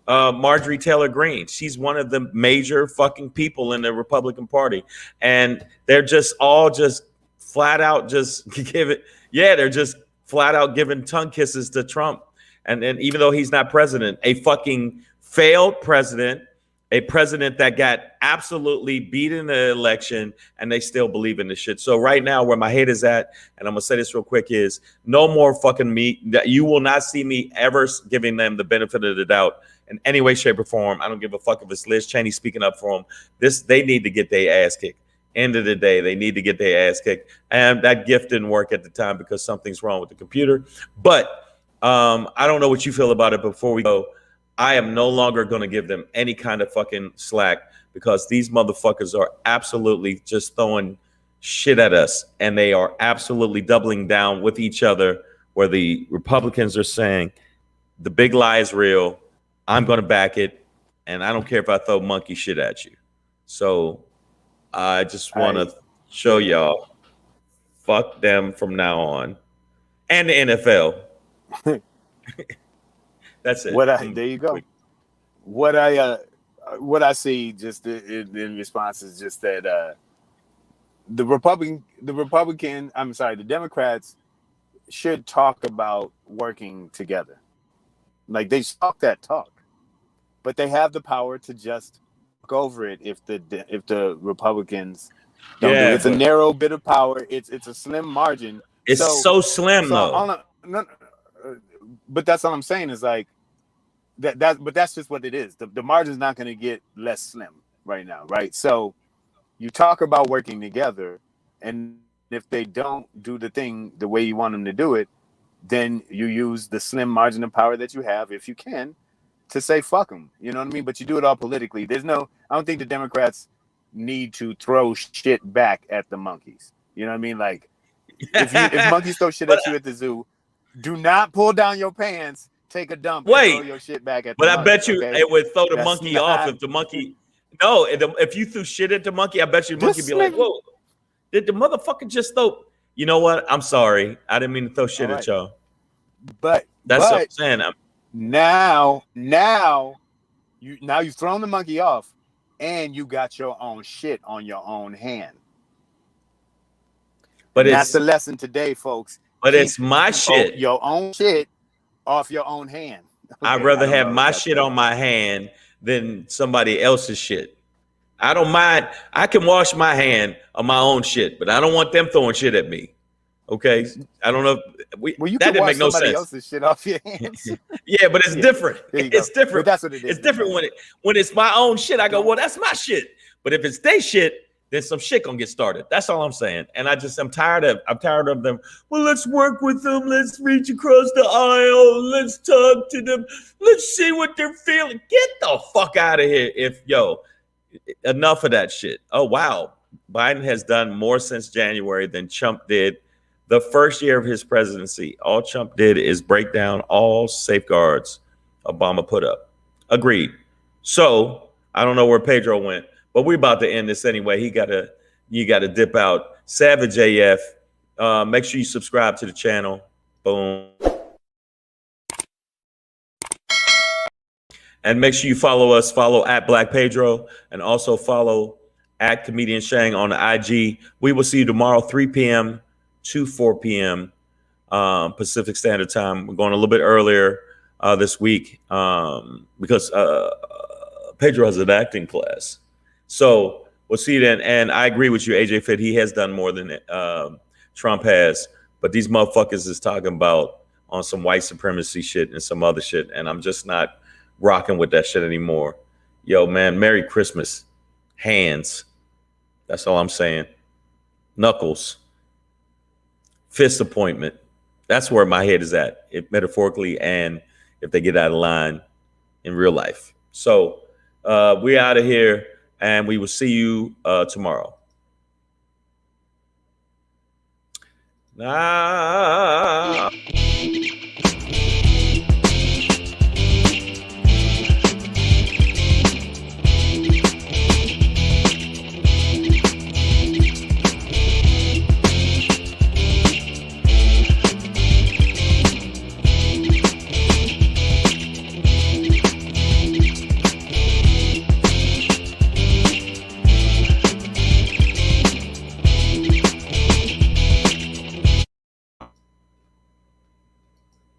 Marjorie Taylor Greene. She's one of the major fucking people in the Republican Party, and they're just all just flat out just give it. Yeah, they're just flat out giving tongue kisses to Trump, and even though he's not president, a fucking failed president, a president that got absolutely beat in the election, and they still believe in this shit. So right now, where my head is at, and I'm gonna say this real quick, is no more fucking me. That you will not see me ever giving them the benefit of the doubt in any way, shape, or form. I don't give a fuck if it's Liz Cheney speaking up for them. They need to get their ass kicked. End of the day, they need to get their ass kicked. And that gift didn't work at the time because something's wrong with the computer. But I don't know what you feel about it. Before we go, I am no longer going to give them any kind of fucking slack because these motherfuckers are absolutely just throwing shit at us, and they are absolutely doubling down with each other, where the Republicans are saying the big lie is real. I'm going to back it, and I don't care if I throw monkey shit at you. So I just want to show y'all, fuck them from now on, and the NFL. That's it. There you go. What I see just in response is just that the Democrats should talk about working together. Like, they talk that talk, but they have the power to just go over it if the Republicans don't do it. It's a narrow bit of power. It's a slim margin. It's so slim though. But that's all I'm saying is like that. But that's just what it is. The margin's not going to get less slim right now, right? So you talk about working together, and if they don't do the thing the way you want them to do it, then you use the slim margin of power that you have, if you can, to say fuck them. You know what I mean? But you do it all politically. I don't think the Democrats need to throw shit back at the monkeys. You know what I mean? Like, if monkeys throw shit at you at the zoo, do not pull down your pants, take a dump, and throw your shit back at the monkey. But I bet you it would throw the monkey off if the monkey. No, if you threw shit at the monkey, I bet you the monkey would be like, whoa, did the motherfucker just throw? You know what? I'm sorry. I didn't mean to throw shit at y'all. But that's what I'm saying. Now you've thrown the monkey off, and you got your own shit on your own hand. But that's the lesson today, folks. But it's my shit. Your own shit off your own hand. Okay? I'd rather have my shit on my hand than somebody else's shit. I don't mind. I can wash my hand on my own shit, but I don't want them throwing shit at me. Okay, I don't know. You that didn't make no sense. Somebody else's shit off your hands. Yeah, but it's different. It's different. But that's what it is. It's different when it's my own shit. I go, well, that's my shit. But if it's their shit, then some shit gonna get started. That's all I'm saying. And I'm tired of them. Well, let's work with them. Let's reach across the aisle. Let's talk to them. Let's see what they're feeling. Get the fuck out of here. Enough of that shit. Oh, wow. Biden has done more since January than Trump did the first year of his presidency. All Trump did is break down all safeguards Obama put up. Agreed. So I don't know where Pedro went, but we're about to end this anyway. You gotta dip out. Savage AF. Make sure you subscribe to the channel. Boom. And make sure you follow us. Follow at Black Pedro, and also follow at Comedian Shang on the IG. We will see you tomorrow, 3 p.m. to 4 p.m. Pacific Standard Time. We're going a little bit earlier this week because Pedro has an acting class. So we'll see you then. And I agree with you, AJ Fit. He has done more than Trump has. But these motherfuckers is talking about on some white supremacy shit and some other shit. And I'm just not rocking with that shit anymore. Yo, man, Merry Christmas. Hands. That's all I'm saying. Knuckles. Fist appointment. That's where my head is at, metaphorically, and if they get out of line in real life. So we're out of here, and we will see you tomorrow. Nah.